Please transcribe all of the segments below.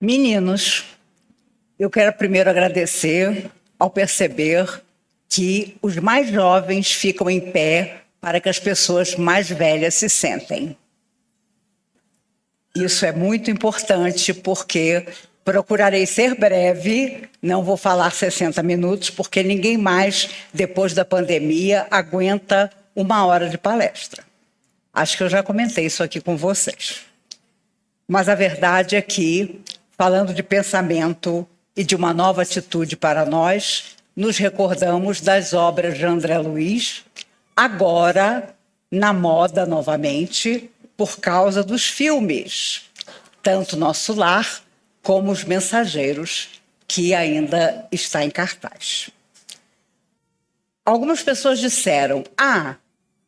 Meninos, eu quero primeiro agradecer ao perceber que os mais jovens ficam em pé para que as pessoas mais velhas se sentem. Isso é muito importante porque procurarei ser breve, não vou falar 60 minutos, porque ninguém mais, depois da pandemia, aguenta 1 hora de palestra. Acho que eu já comentei isso aqui com vocês. Mas a verdade é que, falando de pensamento e de uma nova atitude para nós, nos recordamos das obras de André Luiz, agora na moda novamente, por causa dos filmes, tanto Nosso Lar como Os Mensageiros, que ainda está em cartaz. Algumas pessoas disseram,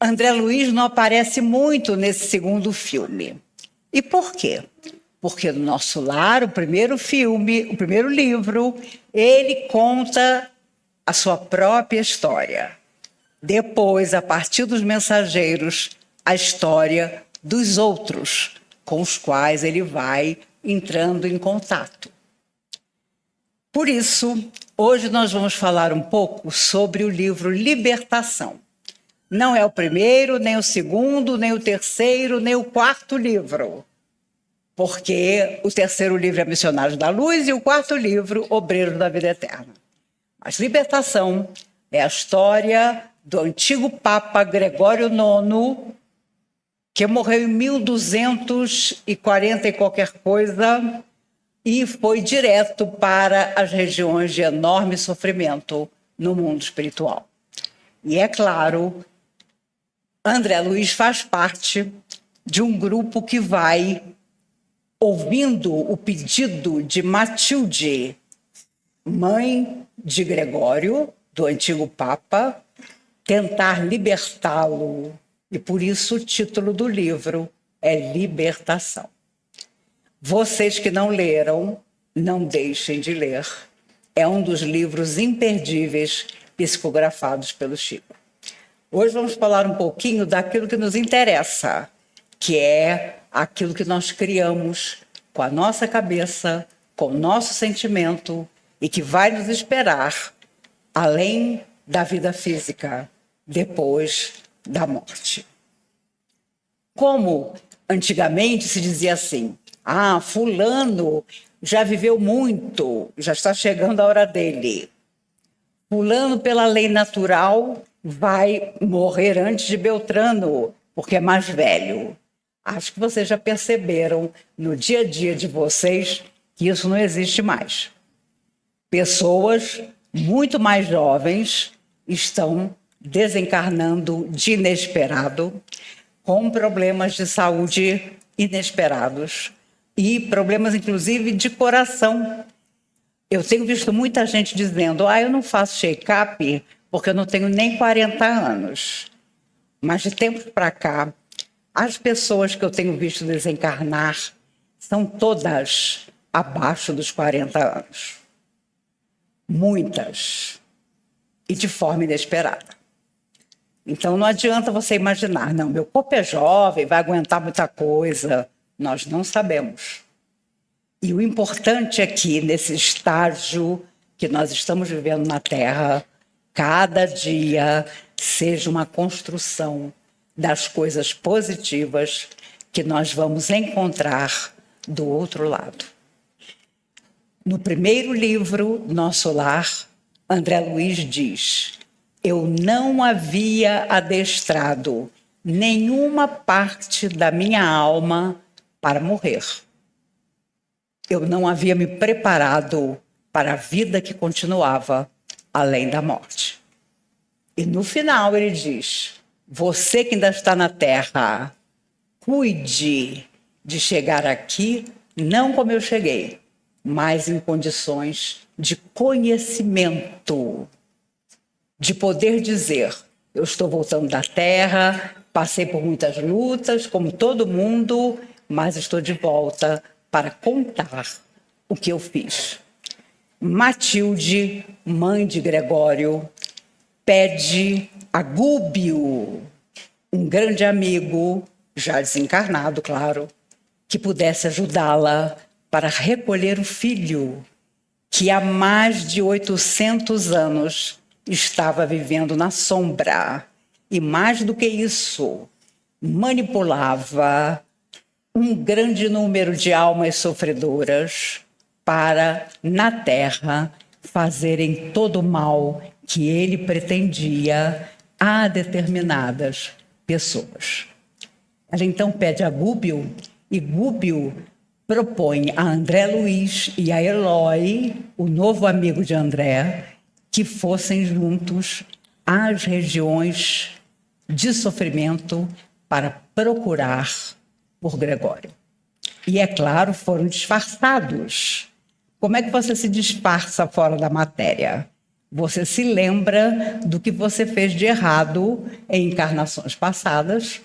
André Luiz não aparece muito nesse segundo filme. E por quê? Porque no Nosso Lar, o primeiro filme, o primeiro livro, ele conta a sua própria história. Depois, a partir dos Mensageiros, a história dos outros, com os quais ele vai entrando em contato. Por isso, hoje nós vamos falar um pouco sobre o livro Libertação. Não é o primeiro, nem o segundo, nem o terceiro, nem o quarto livro, porque o terceiro livro é Missionários da Luz e o quarto livro, Obreiros da Vida Eterna. Mas Libertação é a história do antigo Papa Gregório IX, que morreu em 1240 e qualquer coisa, e foi direto para as regiões de enorme sofrimento no mundo espiritual. E é claro, André Luiz faz parte de um grupo que vai, ouvindo o pedido de Matilde, mãe de Gregório, do antigo Papa, tentar libertá-lo. E por isso o título do livro é Libertação. Vocês que não leram, não deixem de ler. É um dos livros imperdíveis psicografados pelo Chico. Hoje vamos falar um pouquinho daquilo que nos interessa, que é aquilo que nós criamos com a nossa cabeça, com o nosso sentimento e que vai nos esperar além da vida física, depois da morte. Como antigamente se dizia assim, fulano já viveu muito, já está chegando a hora dele. Fulano, pela lei natural, vai morrer antes de Beltrano, porque é mais velho. Acho que vocês já perceberam no dia a dia de vocês que isso não existe mais. Pessoas muito mais jovens estão desencarnando de inesperado, com problemas de saúde inesperados e problemas, inclusive, de coração. Eu tenho visto muita gente dizendo, eu não faço check-up porque eu não tenho nem 40 anos. Mas de tempos para cá, as pessoas que eu tenho visto desencarnar são todas abaixo dos 40 anos. Muitas. E de forma inesperada. Então não adianta você imaginar, não, meu corpo é jovem, vai aguentar muita coisa. Nós não sabemos. E o importante é que nesse estágio que nós estamos vivendo na Terra, cada dia seja uma construção das coisas positivas que nós vamos encontrar do outro lado. No primeiro livro, Nosso Lar, André Luiz diz, eu não havia adestrado nenhuma parte da minha alma para morrer. Eu não havia me preparado para a vida que continuava além da morte. E no final ele diz, você que ainda está na Terra, cuide de chegar aqui, não como eu cheguei, mas em condições de conhecimento, de poder dizer, eu estou voltando da Terra, passei por muitas lutas, como todo mundo, mas estou de volta para contar o que eu fiz. Matilde, mãe de Gregório, pede a Gúbio, um grande amigo, já desencarnado, claro, que pudesse ajudá-la para recolher o filho que há mais de 800 anos estava vivendo na sombra. E mais do que isso, manipulava um grande número de almas sofredoras para, na Terra, fazerem todo o mal que ele pretendia a determinadas pessoas. Ela então pede a Gúbio, e Gúbio propõe a André Luiz e a Eloy, o novo amigo de André, que fossem juntos às regiões de sofrimento para procurar por Gregório. E, é claro, foram disfarçados. Como é que você se disfarça fora da matéria? Você se lembra do que você fez de errado em encarnações passadas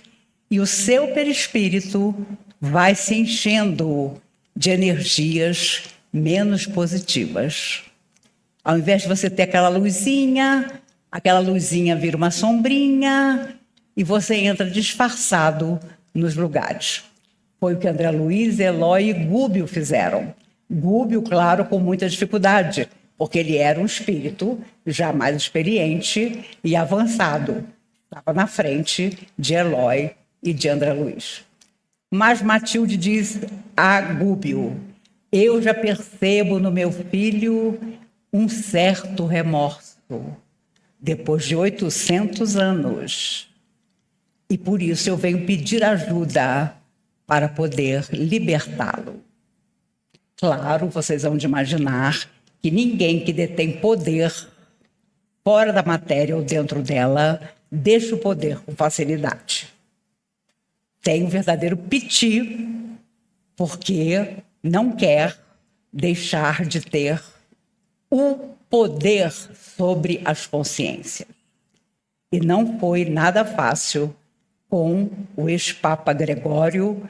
e o seu perispírito vai se enchendo de energias menos positivas. Ao invés de você ter aquela luzinha vira uma sombrinha e você entra disfarçado nos lugares. Foi o que André Luiz, Eloy e Gúbio fizeram. Gúbio, claro, com muita dificuldade, porque ele era um espírito já mais experiente e avançado. Estava na frente de Eloy e de André Luiz. Mas Matilde diz a Gúbio: eu já percebo no meu filho um certo remorso, depois de 800 anos. E por isso eu venho pedir ajuda para poder libertá-lo. Claro, vocês vão de imaginar que ninguém que detém poder fora da matéria ou dentro dela deixa o poder com facilidade. Tem um verdadeiro piti, porque não quer deixar de ter o poder sobre as consciências. E não foi nada fácil com o ex-papa Gregório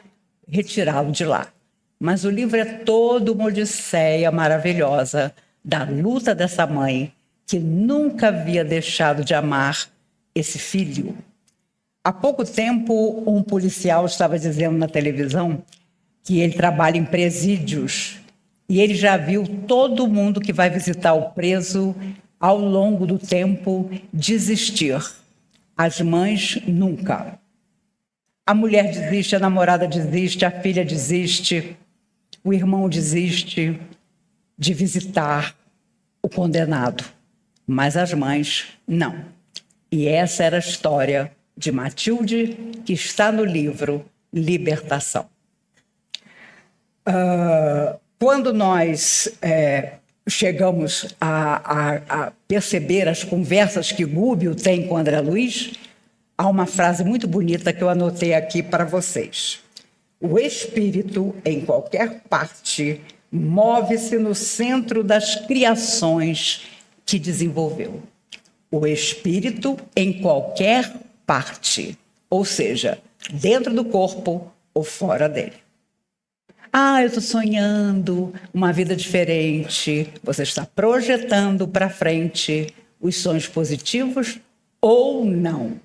retirá-lo de lá. Mas o livro é todo uma odisseia maravilhosa da luta dessa mãe que nunca havia deixado de amar esse filho. Há pouco tempo, um policial estava dizendo na televisão que ele trabalha em presídios e ele já viu todo mundo que vai visitar o preso ao longo do tempo desistir. As mães nunca. A mulher desiste, a namorada desiste, a filha desiste, o irmão desiste de visitar o condenado. Mas as mães, não. E essa era a história de Matilde, que está no livro Libertação. Quando nós chegamos a perceber as conversas que Gúbio tem com André Luiz, há uma frase muito bonita que eu anotei aqui para vocês. O espírito, em qualquer parte, move-se no centro das criações que desenvolveu. O espírito, em qualquer parte, ou seja, dentro do corpo ou fora dele. Eu estou sonhando uma vida diferente. Você está projetando para frente os sonhos positivos ou não.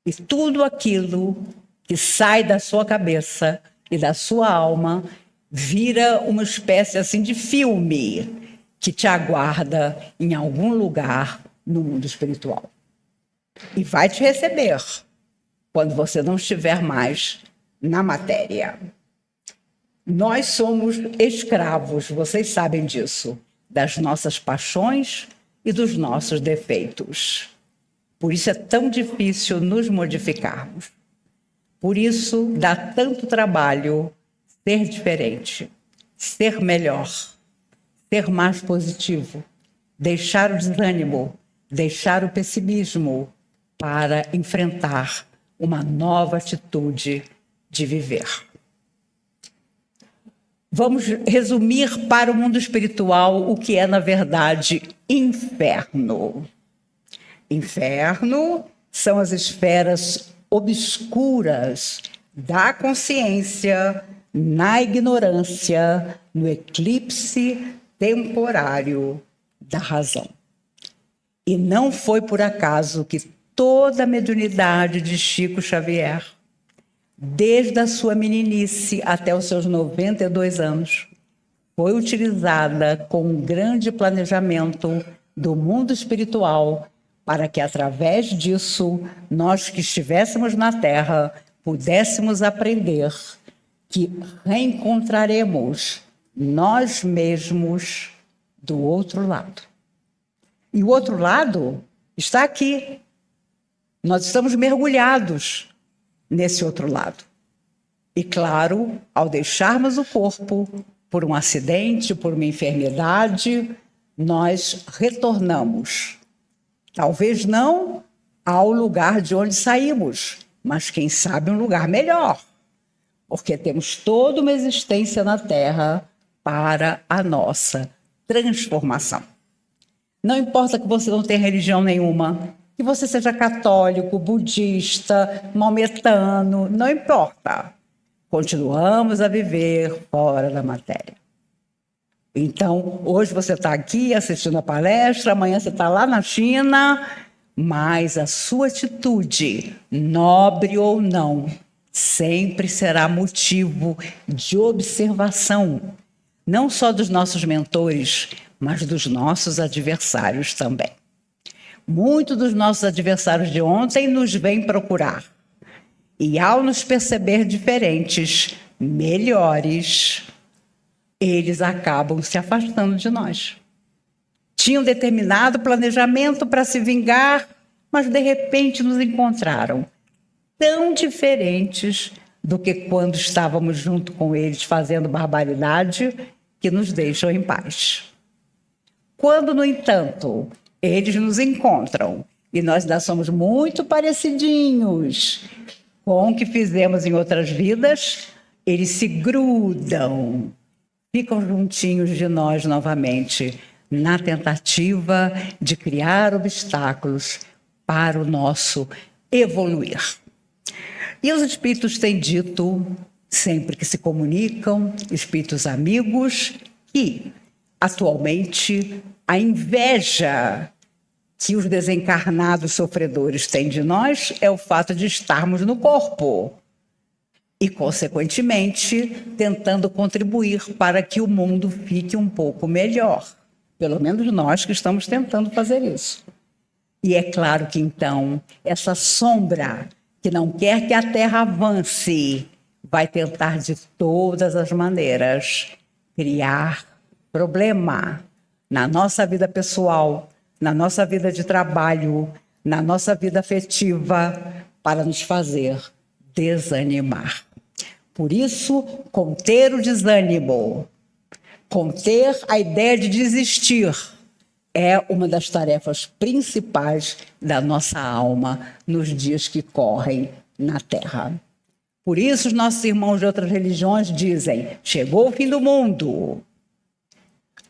E tudo aquilo que sai da sua cabeça e da sua alma vira uma espécie assim de filme que te aguarda em algum lugar no mundo espiritual. E vai te receber quando você não estiver mais na matéria. Nós somos escravos, vocês sabem disso, das nossas paixões e dos nossos defeitos. Por isso é tão difícil nos modificarmos. Por isso dá tanto trabalho ser diferente, ser melhor, ser mais positivo, deixar o desânimo, deixar o pessimismo para enfrentar uma nova atitude de viver. Vamos resumir para o mundo espiritual o que é, na verdade, inferno. Inferno são as esferas obscuras da consciência, na ignorância, no eclipse temporário da razão. E não foi por acaso que toda a mediunidade de Chico Xavier, desde a sua meninice até os seus 92 anos, foi utilizada com um grande planejamento do mundo espiritual para que, através disso, nós que estivéssemos na Terra pudéssemos aprender que reencontraremos nós mesmos do outro lado. E o outro lado está aqui. Nós estamos mergulhados nesse outro lado. E, claro, ao deixarmos o corpo por um acidente, por uma enfermidade, nós retornamos. Talvez não ao lugar de onde saímos, mas quem sabe um lugar melhor. Porque temos toda uma existência na Terra para a nossa transformação. Não importa que você não tenha religião nenhuma, que você seja católico, budista, maometano, não importa. Continuamos a viver fora da matéria. Então, hoje você está aqui assistindo a palestra, amanhã você está lá na China, mas a sua atitude, nobre ou não, sempre será motivo de observação, não só dos nossos mentores, mas dos nossos adversários também. Muitos dos nossos adversários de ontem nos vêm procurar. E ao nos perceber diferentes, melhores, eles acabam se afastando de nós. Tinham determinado planejamento para se vingar, mas de repente nos encontraram tão diferentes do que quando estávamos junto com eles fazendo barbaridade, que nos deixam em paz. Quando, no entanto, eles nos encontram e nós ainda somos muito parecidinhos com o que fizemos em outras vidas, eles se grudam, ficam juntinhos de nós novamente, na tentativa de criar obstáculos para o nosso evoluir. E os espíritos têm dito, sempre que se comunicam, espíritos amigos, que, atualmente, a inveja que os desencarnados sofredores têm de nós é o fato de estarmos no corpo e, consequentemente, tentando contribuir para que o mundo fique um pouco melhor. Pelo menos nós que estamos tentando fazer isso. E é claro que, então, essa sombra que não quer que a Terra avance vai tentar de todas as maneiras criar problema na nossa vida pessoal, na nossa vida de trabalho, na nossa vida afetiva, para nos fazer desanimar. Por isso, conter o desânimo, conter a ideia de desistir, é uma das tarefas principais da nossa alma nos dias que correm na Terra. Por isso, os nossos irmãos de outras religiões dizem: chegou o fim do mundo.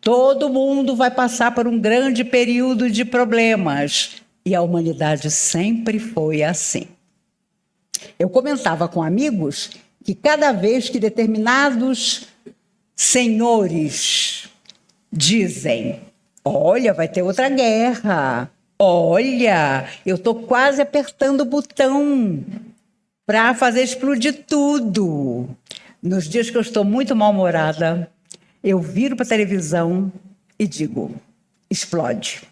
Todo mundo vai passar por um grande período de problemas. E a humanidade sempre foi assim. Eu comentava com amigos que cada vez que determinados senhores dizem: olha, vai ter outra guerra. Olha, eu estou quase apertando o botão para fazer explodir tudo. Nos dias que eu estou muito mal-humorada, eu viro para a televisão e digo: explode.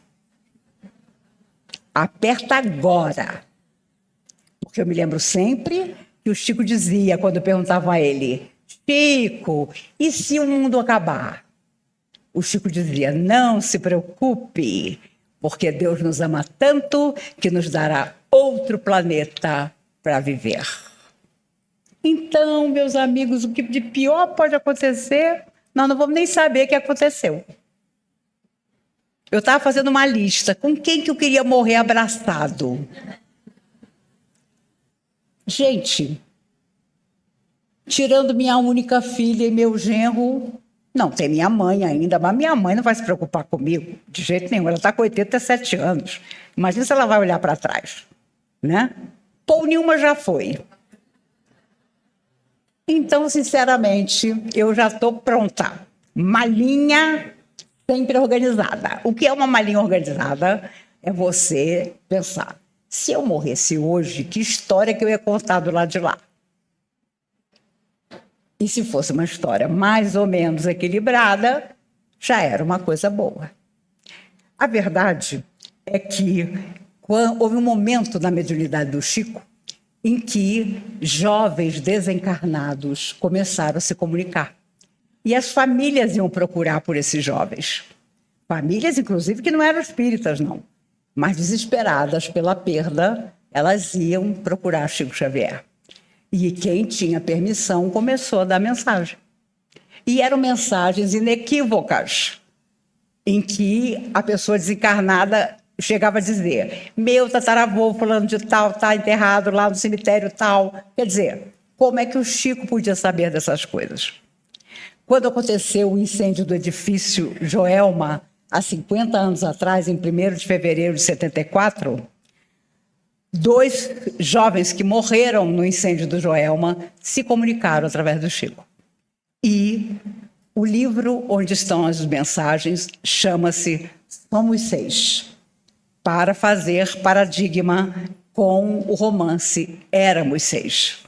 Aperta agora. Porque eu me lembro sempre que o Chico dizia, quando perguntavam a ele: Chico, e se o mundo acabar? O Chico dizia: não se preocupe, porque Deus nos ama tanto que nos dará outro planeta para viver. Então, meus amigos, o que de pior pode acontecer, nós não vamos nem saber o que aconteceu. Eu estava fazendo uma lista com quem que eu queria morrer abraçado. Gente, tirando minha única filha e meu genro, não, tem minha mãe ainda, mas minha mãe não vai se preocupar comigo de jeito nenhum. Ela está com 87 anos. Imagina se ela vai olhar para trás, né? Pou nenhuma já foi. Então, sinceramente, eu já estou pronta. Malinha sempre organizada. O que é uma malinha organizada? É você pensar: se eu morresse hoje, que história que eu ia contar do lado de lá? E se fosse uma história mais ou menos equilibrada, já era uma coisa boa. A verdade é que houve um momento na mediunidade do Chico em que jovens desencarnados começaram a se comunicar. E as famílias iam procurar por esses jovens. Famílias, inclusive, que não eram espíritas, não. Mas desesperadas pela perda, elas iam procurar Chico Xavier. E quem tinha permissão começou a dar mensagem. E eram mensagens inequívocas, em que a pessoa desencarnada chegava a dizer: meu tataravô fulano de tal está enterrado lá no cemitério tal. Quer dizer, como é que o Chico podia saber dessas coisas? Quando aconteceu o incêndio do edifício Joelma, há 50 anos atrás, em 1º de fevereiro de 74, 2 jovens que morreram no incêndio do Joelma se comunicaram através do Chico. E o livro onde estão as mensagens chama-se Somos 6, para fazer paradigma com o romance Éramos 6.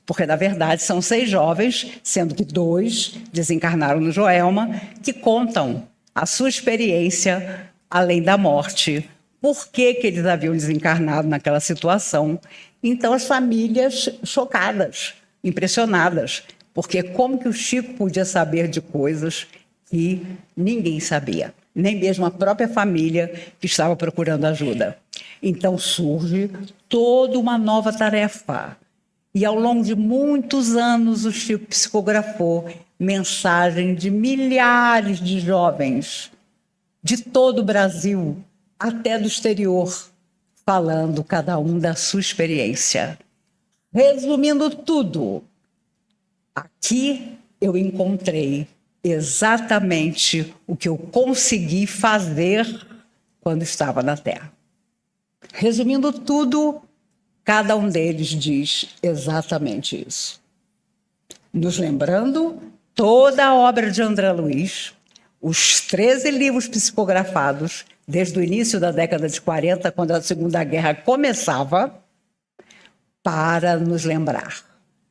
Porque, na verdade, são 6 jovens, sendo que 2 desencarnaram no Joelma, que contam a sua experiência além da morte, por que eles haviam desencarnado naquela situação. Então, as famílias chocadas, impressionadas, porque como que o Chico podia saber de coisas que ninguém sabia, nem mesmo a própria família que estava procurando ajuda. Então, surge toda uma nova tarefa. E ao longo de muitos anos, o Chico psicografou mensagem de milhares de jovens de todo o Brasil, até do exterior, falando cada um da sua experiência. Resumindo tudo, aqui eu encontrei exatamente o que eu consegui fazer quando estava na Terra. Resumindo tudo, cada um deles diz exatamente isso. Nos lembrando toda a obra de André Luiz, os 13 livros psicografados, desde o início da década de 40, quando a Segunda Guerra começava, para nos lembrar.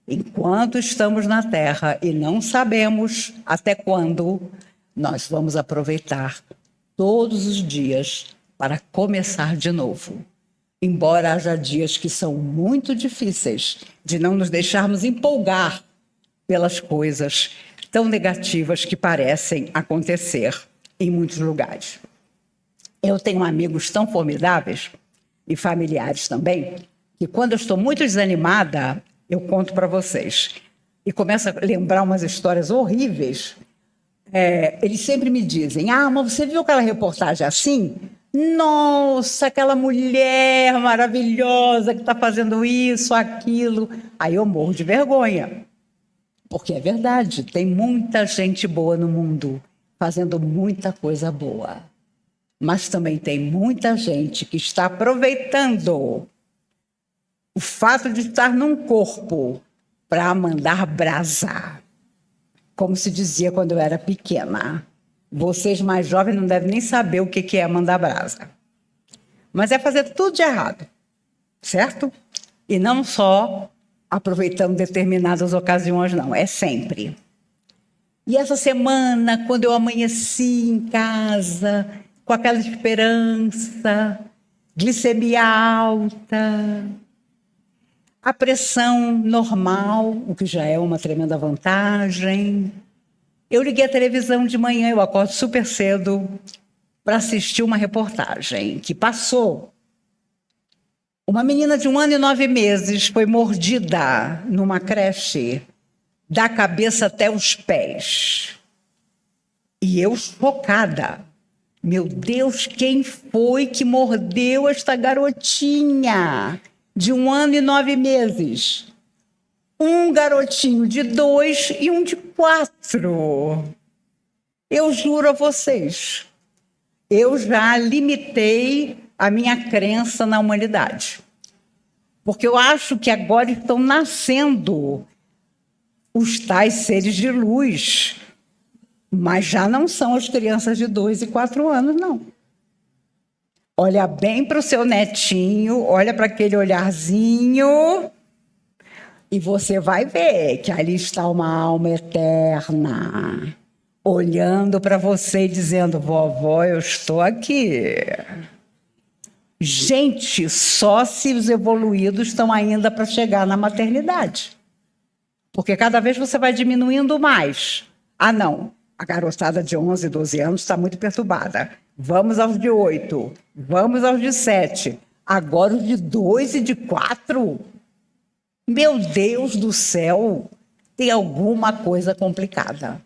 Enquanto estamos na Terra e não sabemos até quando, nós vamos aproveitar todos os dias para começar de novo. Embora haja dias que são muito difíceis, de não nos deixarmos empolgar pelas coisas tão negativas que parecem acontecer em muitos lugares. Eu tenho amigos tão formidáveis, e familiares também, que quando eu estou muito desanimada, eu conto para vocês. E começo a lembrar umas histórias horríveis. Eles sempre me dizem: ah, mas você viu aquela reportagem assim? Nossa, aquela mulher maravilhosa que está fazendo isso, aquilo. Aí eu morro de vergonha. Porque é verdade, tem muita gente boa no mundo, fazendo muita coisa boa. Mas também tem muita gente que está aproveitando o fato de estar num corpo para mandar brasa. Como se dizia quando eu era pequena. Vocês mais jovens não devem nem saber o que é mandar brasa. Mas é fazer tudo de errado, certo? E não só aproveitando determinadas ocasiões, não. É sempre. E essa semana, quando eu amanheci em casa, com aquela esperança, glicemia alta, a pressão normal, o que já é uma tremenda vantagem. Eu liguei a televisão de manhã, eu acordo super cedo, para assistir uma reportagem que passou. Uma menina de 1 ano e 9 meses foi mordida numa creche, da cabeça até os pés. E eu chocada. Meu Deus, quem foi que mordeu esta garotinha de 1 ano e 9 meses? Um garotinho de 2 e um de 4. Eu juro a vocês, eu já limitei a minha crença na humanidade. Porque eu acho que agora estão nascendo os tais seres de luz, mas já não são as crianças de 2 e 4 anos, não. Olha bem para o seu netinho, olha para aquele olharzinho E você vai ver que ali está uma alma eterna, olhando para você e dizendo: vovó, eu estou aqui. Gente, só se os evoluídos estão ainda para chegar na maternidade. Porque cada vez você vai diminuindo mais. Ah, não, a garotada de 11, 12 anos está muito perturbada. Vamos aos de 8, vamos aos de 7. Agora os de 2 e de 4. Meu Deus do céu, tem alguma coisa complicada.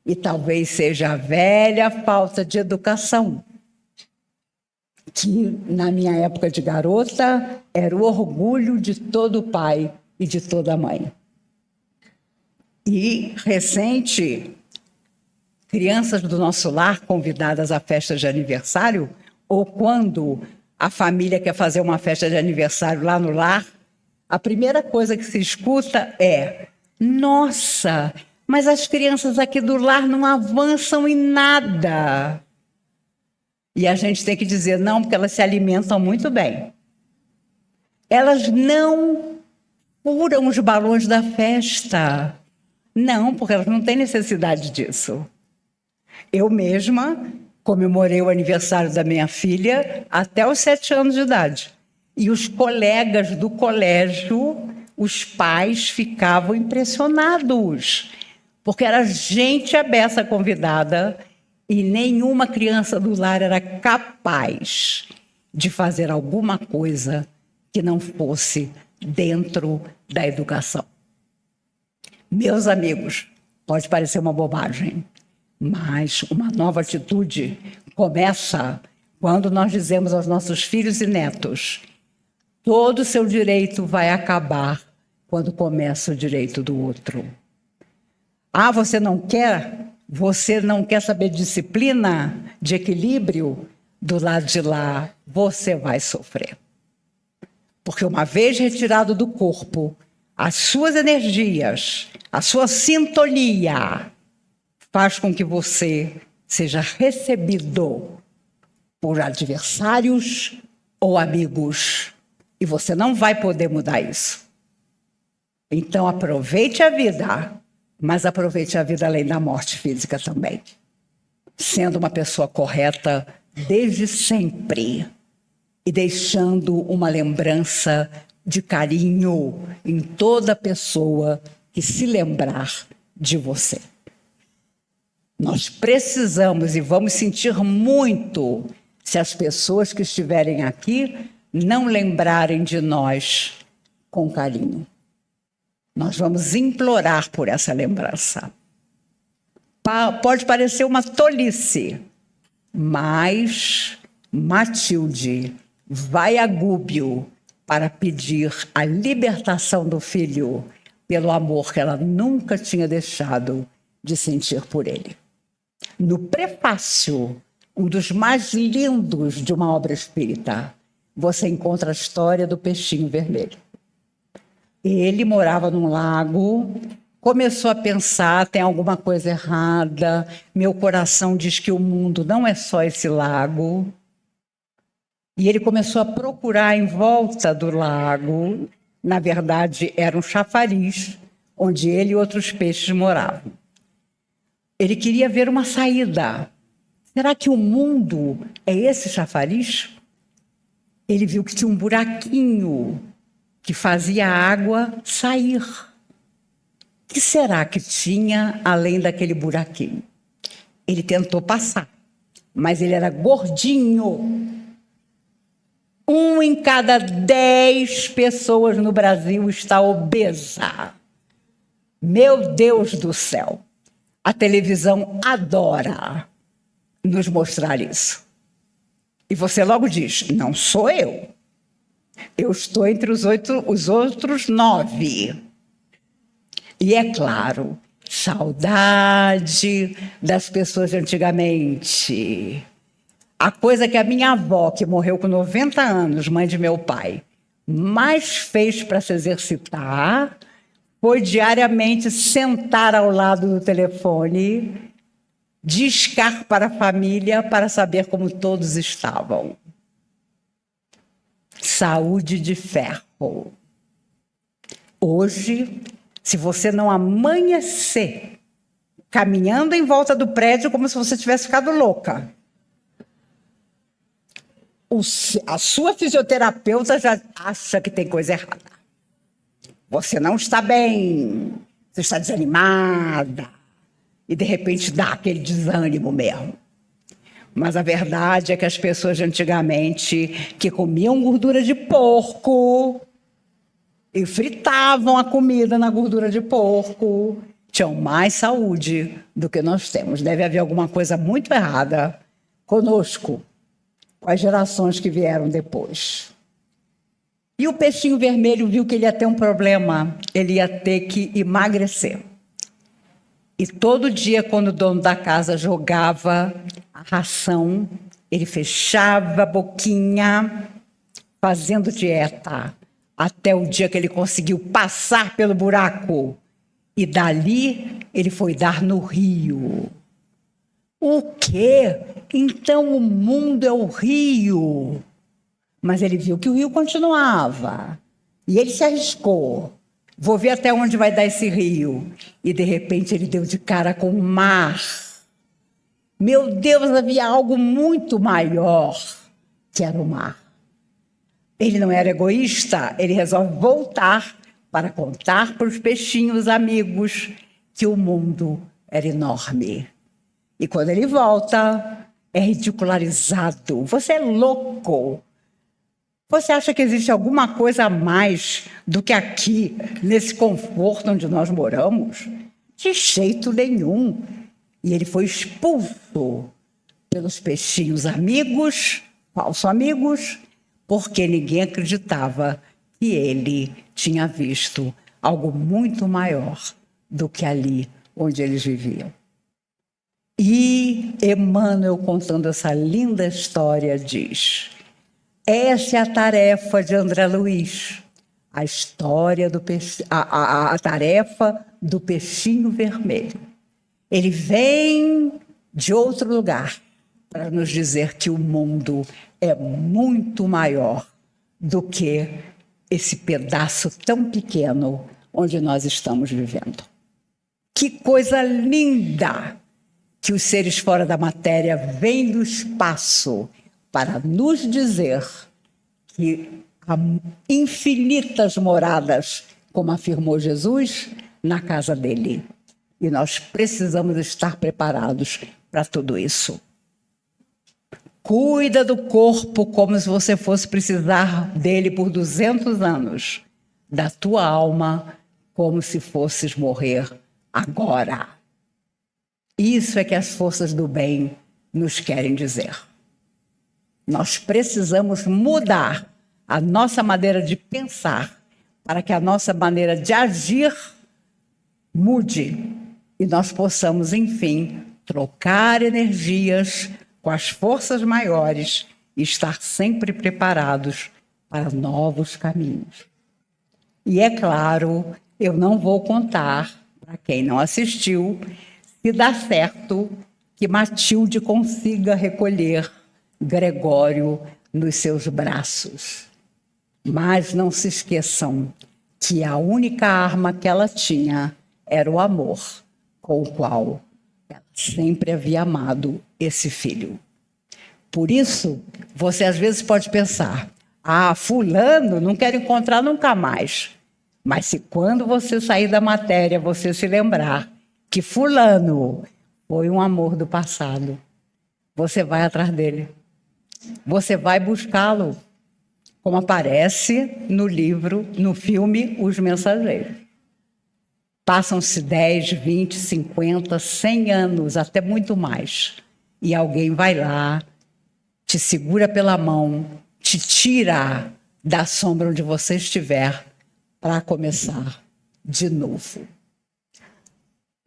E talvez seja a velha falta de educação, que na minha época de garota era o orgulho de todo pai e de toda mãe. E recente, crianças do nosso lar convidadas a festas de aniversário, ou quando a família quer fazer uma festa de aniversário lá no lar, a primeira coisa que se escuta é: nossa, mas as crianças aqui do lar não avançam em nada. E a gente tem que dizer: não, porque elas se alimentam muito bem. Elas não furam os balões da festa. Não, porque elas não têm necessidade disso. Eu mesma comemorei o aniversário da minha filha até os 7 anos de idade. E os colegas do colégio, os pais ficavam impressionados, porque era gente a beça convidada e nenhuma criança do lar era capaz de fazer alguma coisa que não fosse dentro da educação. Meus amigos, pode parecer uma bobagem, mas uma nova atitude começa quando nós dizemos aos nossos filhos e netos: todo o seu direito vai acabar quando começa o direito do outro. Ah, você não quer? Você não quer saber de disciplina, de equilíbrio? Do lado de lá, você vai sofrer. Porque uma vez retirado do corpo, as suas energias, a sua sintonia, faz com que você seja recebido por adversários ou amigos. E você não vai poder mudar isso. Então, aproveite a vida, mas aproveite a vida além da morte física também. Sendo uma pessoa correta desde sempre e deixando uma lembrança de carinho em toda pessoa que se lembrar de você. Nós precisamos e vamos sentir muito se as pessoas que estiverem aqui não lembrarem de nós com carinho. Nós vamos implorar por essa lembrança. Pode parecer uma tolice, mas Matilde vai a Gúbio para pedir a libertação do filho pelo amor que ela nunca tinha deixado de sentir por ele. No prefácio, um dos mais lindos de uma obra espírita, você encontra a história do peixinho vermelho. Ele morava num lago, começou a pensar: tem alguma coisa errada, meu coração diz que o mundo não é só esse lago. E ele começou a procurar em volta do lago, na verdade era um chafariz, onde ele e outros peixes moravam. Ele queria ver uma saída. Será que o mundo é esse chafariz? Ele viu que tinha um buraquinho que fazia a água sair. O que será que tinha além daquele buraquinho? Ele tentou passar, mas ele era gordinho. 1 em cada 10 pessoas no Brasil está obesa. Meu Deus do céu! A televisão adora nos mostrar isso. E você logo diz: não sou eu. Eu estou entre os outros 9. E é claro, saudade das pessoas de antigamente. A coisa que a minha avó, que morreu com 90 anos, mãe de meu pai, mais fez para se exercitar foi diariamente sentar ao lado do telefone, discar para a família para saber como todos estavam. Saúde de ferro. Hoje, se você não amanhecer caminhando em volta do prédio como se você tivesse ficado louca, a sua fisioterapeuta já acha que tem coisa errada. Você não está bem, você está desanimada, e de repente dá aquele desânimo mesmo. Mas a verdade é que as pessoas de antigamente que comiam gordura de porco e fritavam a comida na gordura de porco tinham mais saúde do que nós temos. Deve haver alguma coisa muito errada conosco, com as gerações que vieram depois. E o peixinho vermelho viu que ele ia ter um problema, ele ia ter que emagrecer. E todo dia, quando o dono da casa jogava a ração, ele fechava a boquinha, fazendo dieta, até o dia que ele conseguiu passar pelo buraco. E dali ele foi dar no rio. O quê? Então o mundo é o rio. Mas ele viu que o rio continuava. E ele se arriscou. Vou ver até onde vai dar esse rio. E de repente ele deu de cara com o mar. Meu Deus, havia algo muito maior que era o mar. Ele não era egoísta, ele resolve voltar para contar para os peixinhos amigos que o mundo era enorme. E quando ele volta, é ridicularizado. Você é louco. Você acha que existe alguma coisa a mais do que aqui, nesse conforto onde nós moramos? De jeito nenhum. E ele foi expulso pelos peixinhos amigos, falsos amigos, porque ninguém acreditava que ele tinha visto algo muito maior do que ali onde eles viviam. E Emmanuel, contando essa linda história, diz: essa é a tarefa de André Luiz, a história do a tarefa do peixinho vermelho. Ele vem de outro lugar para nos dizer que o mundo é muito maior do que esse pedaço tão pequeno onde nós estamos vivendo. Que coisa linda que os seres fora da matéria vêm do espaço para nos dizer que há infinitas moradas, como afirmou Jesus, na casa dele. E nós precisamos estar preparados para tudo isso. Cuida do corpo como se você fosse precisar dele por 200 anos. Da tua alma como se fosses morrer agora. Isso é que as forças do bem nos querem dizer. Nós precisamos mudar a nossa maneira de pensar para que a nossa maneira de agir mude e nós possamos, enfim, trocar energias com as forças maiores e estar sempre preparados para novos caminhos. E é claro, eu não vou contar, para quem não assistiu, se dá certo que Matilde consiga recolher Gregório nos seus braços. Mas não se esqueçam que a única arma que ela tinha era o amor, com o qual ela sempre havia amado esse filho. Por isso, você às vezes pode pensar, fulano não quero encontrar nunca mais. Mas se quando você sair da matéria, você se lembrar que fulano foi um amor do passado, você vai atrás dele. Você vai buscá-lo, como aparece no livro, no filme Os Mensageiros. Passam-se 10, 20, 50, 100 anos, até muito mais. E alguém vai lá, te segura pela mão, te tira da sombra onde você estiver para começar de novo.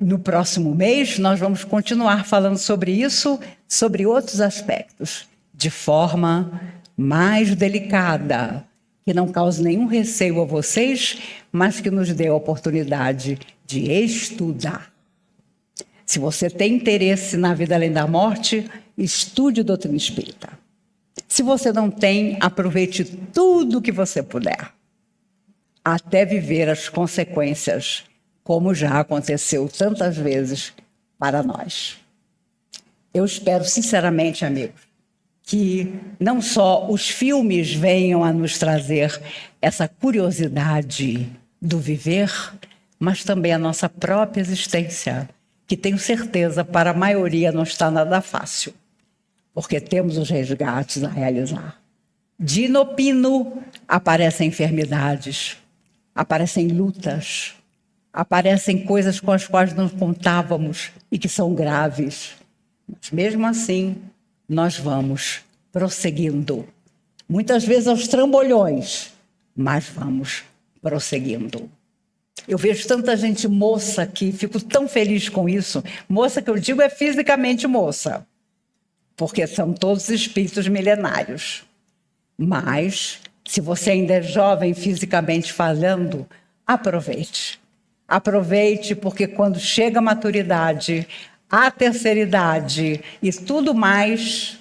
No próximo mês, nós vamos continuar falando sobre isso, sobre outros aspectos, de forma mais delicada, que não cause nenhum receio a vocês, mas que nos dê a oportunidade de estudar. Se você tem interesse na vida além da morte, estude doutrina espírita. Se você não tem, aproveite tudo que você puder. até viver as consequências, como já aconteceu tantas vezes para nós. Eu espero, sinceramente, amigos, que não só os filmes venham a nos trazer essa curiosidade do viver, mas também a nossa própria existência, que tenho certeza para a maioria não está nada fácil, porque temos os resgates a realizar. De inopino aparecem enfermidades, aparecem lutas, aparecem coisas com as quais não contávamos e que são graves. Mas mesmo assim, nós vamos prosseguindo. Muitas vezes aos trambolhões, mas vamos prosseguindo. Eu vejo tanta gente moça aqui, fico tão feliz com isso. Moça que eu digo é fisicamente moça, porque são todos espíritos milenários. Mas, se você ainda é jovem fisicamente falando, aproveite. Aproveite, porque quando chega a maturidade, a terceira idade e tudo mais,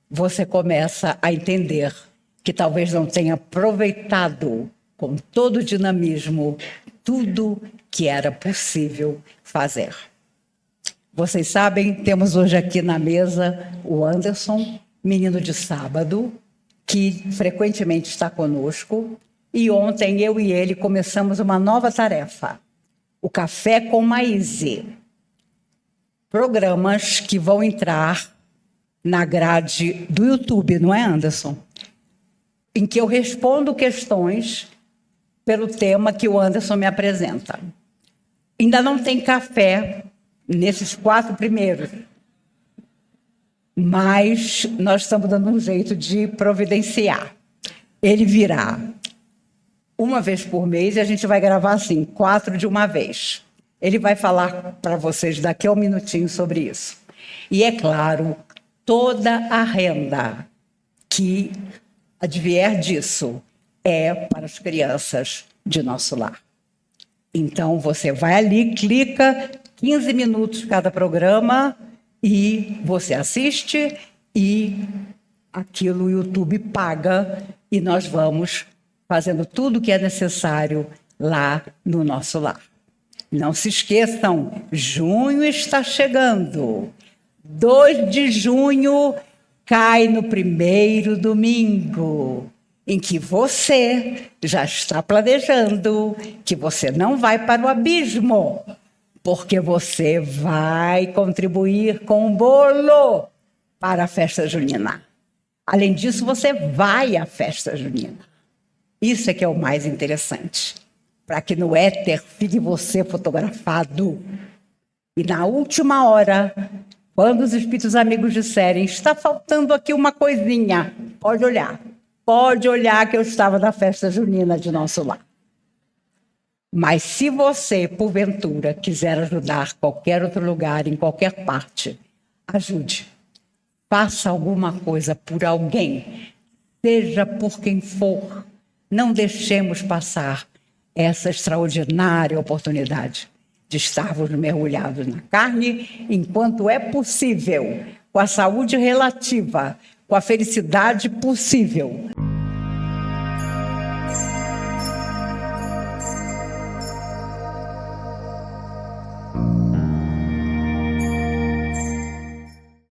você começa a entender que talvez não tenha aproveitado com todo o dinamismo tudo que era possível fazer. Vocês sabem, temos hoje aqui na mesa o Anderson, menino de sábado, que frequentemente está conosco, e ontem eu e ele começamos uma nova tarefa, o Café com Maíse. Programas que vão entrar na grade do YouTube, não é, Anderson? Em que eu respondo questões pelo tema que o Anderson me apresenta. Ainda não tem café nesses 4 primeiros, mas nós estamos dando um jeito de providenciar. Ele virá uma vez por mês e a gente vai gravar assim, 4 de uma vez. Ele vai falar para vocês daqui a um minutinho sobre isso. E é claro, toda a renda que advier disso é para as crianças de nosso lar. Então, você vai ali, clica, 15 minutos cada programa, e você assiste, e aquilo o YouTube paga, e nós vamos fazendo tudo o que é necessário lá no nosso lar. Não se esqueçam, junho está chegando. 2 de junho cai no primeiro domingo, em que você já está planejando que você não vai para o abismo, porque você vai contribuir com um bolo para a festa junina. Além disso, você vai à festa junina. Isso é que é o mais interessante, para que no éter fique você fotografado. E na última hora, quando os espíritos amigos disserem, está faltando aqui uma coisinha, pode olhar. Pode olhar que eu estava na festa junina de nosso lar. Mas se você, porventura, quiser ajudar qualquer outro lugar, em qualquer parte, ajude. Faça alguma coisa por alguém, seja por quem for. Não deixemos passar essa extraordinária oportunidade de estarmos mergulhados na carne enquanto é possível, com a saúde relativa, com a felicidade possível.